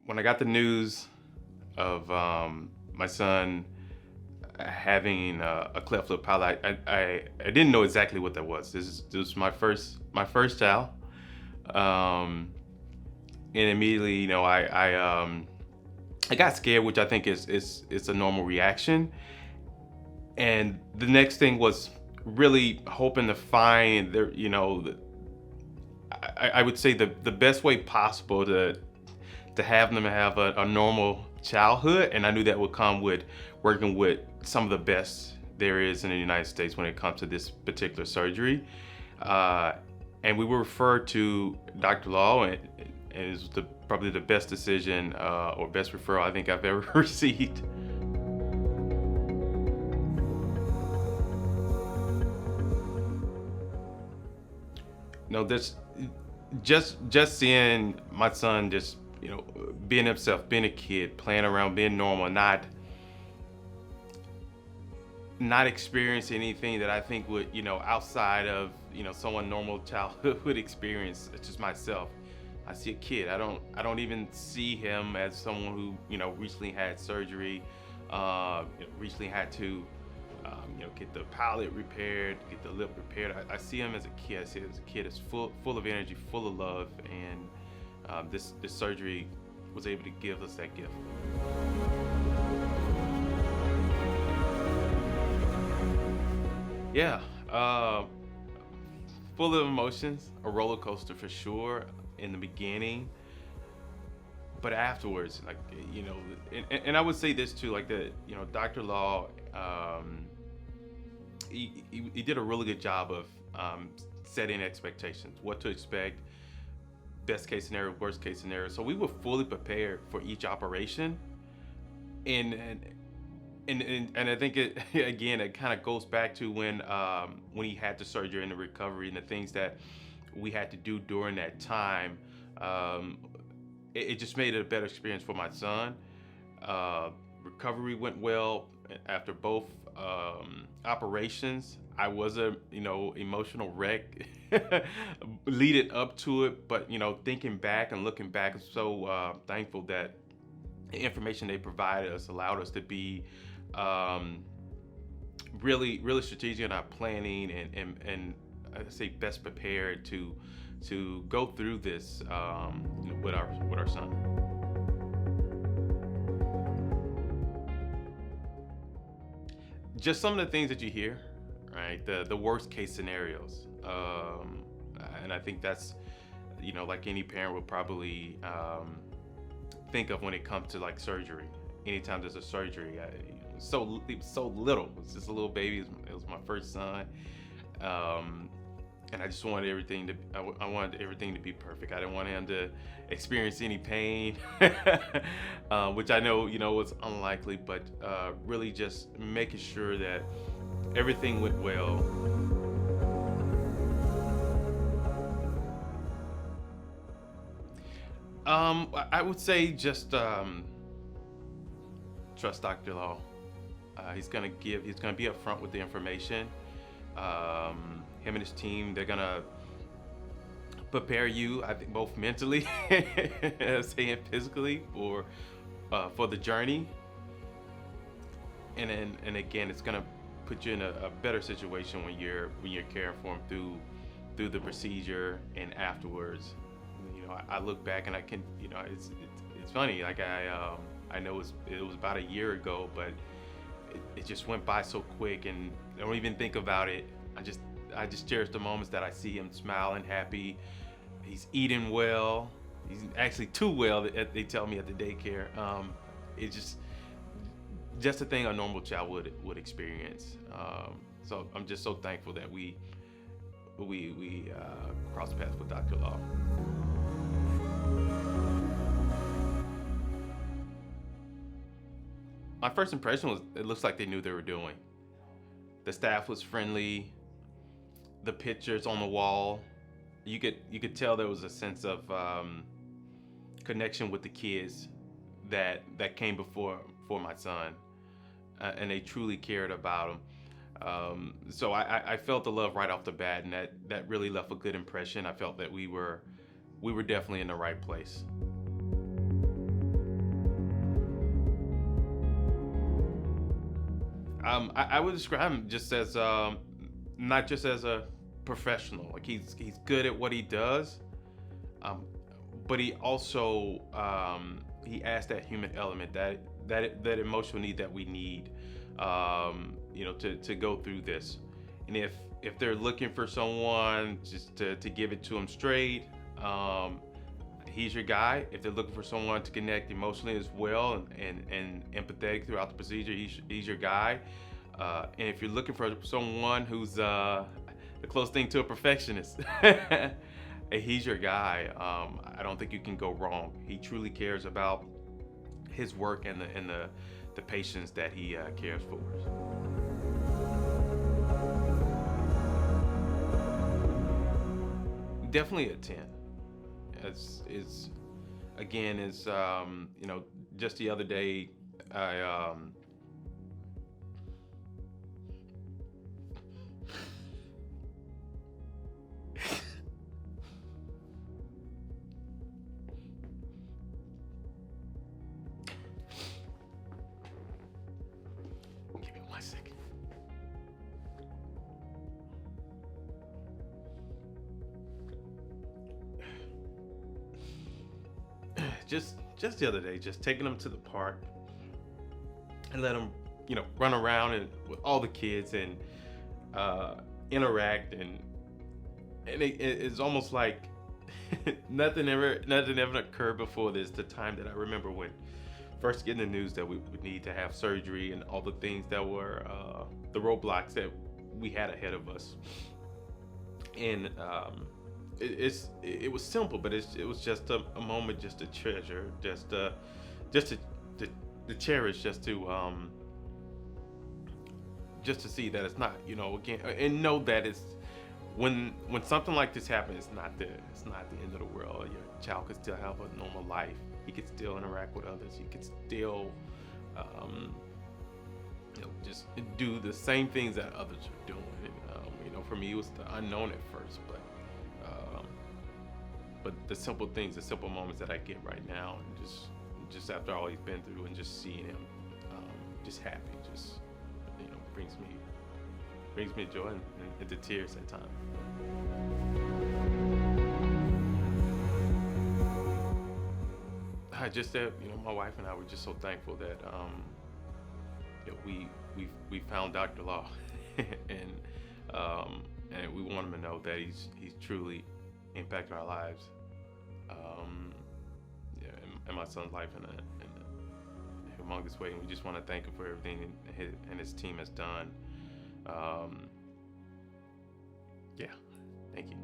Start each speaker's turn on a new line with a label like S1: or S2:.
S1: when I got the news of my son having a cleft lip palate, I didn't know exactly what that was. This was my first child, um, and immediately, I got scared, which I think is a normal reaction. And the next thing was really hoping to find I would say the best way possible to have them have a normal childhood, and I knew that would come with working with some of the best there is in the United States when it comes to this particular surgery. Uh, and we were referred to Dr. Law, and it was probably the best decision or best referral I think I've ever received. No, this just seeing my son just being himself, being a kid, playing around, being normal, not experiencing anything that I think would outside of someone normal childhood would experience. It's just myself. I see a kid. I don't even see him as someone who recently had surgery, recently had to get the palate repaired, get the lip repaired. I see him as a kid. I see him as a kid that's full of energy, full of love, and this surgery was able to give us that gift. Yeah, full of emotions, a roller coaster for sure in the beginning, but afterwards, like and I would say this too, like Dr. Law, he did a really good job of setting expectations, what to expect, best case scenario, worst case scenario. So we were fully prepared for each operation, and and I think it again it kind of goes back to when he had the surgery and the recovery and the things that we had to do during that time. Um, it just made it a better experience for my son. Recovery went well after both operations. I was a emotional wreck leading up to it, but thinking back and looking back, I'm so thankful that the information they provided us allowed us to be really strategic in our planning and I say best prepared to go through this with our son. Just some of the things that you hear, right? The worst case scenarios, and I think that's like any parent would probably think of when it comes to like surgery. Anytime there's a surgery, it was so little. It was just a little baby. It was my first son, and I just wanted everything to. I wanted everything to be perfect. I didn't want him to experience any pain, which I know was unlikely. But really, just making sure that everything went well. I would say just trust Dr. Law. He's gonna be upfront with the information. Him and his team, they're gonna prepare you, I think, both mentally and physically for the journey. And again, it's gonna put you in a better situation when you're caring for him through the procedure and afterwards. I look back and I can, it's funny. Like I know it was about a year ago, but it just went by so quick, and I don't even think about it. I just cherish the moments that I see him smiling, happy. He's eating well. He's actually too well, they tell me at the daycare. It's just a thing a normal child would experience. So I'm just so thankful that we crossed paths with Dr. Law. My first impression was it looks like they knew what they were doing. The staff was friendly. The pictures on the wall, you could tell there was a sense of connection with the kids that came before for my son, and they truly cared about him. So I felt the love right off the bat, and that really left a good impression. I felt that we were definitely in the right place. I would describe him just as not just as a professional. Like he's good at what he does, um, but he also he adds that human element, that emotional need that we need, to go through this. And if they're looking for someone just to give it to them straight, he's your guy. If they're looking for someone to connect emotionally as well and empathetic throughout the procedure, he's your guy. And if you're looking for someone who's the close thing to a perfectionist, he's your guy. I don't think you can go wrong. He truly cares about his work and the patients that he cares for. Definitely a 10. It's again, just the other day I give me 1 second. Just the other day, just taking them to the park and let them, run around and with all the kids and interact, and it's almost like nothing ever occurred before this. The time that I remember when first getting the news that we would need to have surgery and all the things that were the roadblocks that we had ahead of us, and it was simple, but it was just a moment just to treasure, just to cherish, just to see that it's not, again, and know that it's when something like this happens, it's not the end of the world. Your child could still have a normal life. He could still interact with others. He could still just do the same things that others are doing. And, for me, it was the unknown at first, but the simple things, the simple moments that I get right now, and just after all he's been through, and just seeing him, just happy, just brings me joy and to tears at times. I just said, my wife and I were just so thankful that we found Dr. Law, and we want him to know that he's truly impacted our lives, and my son's life in a humongous way. And we just want to thank him for everything his team has done. Yeah, thank you.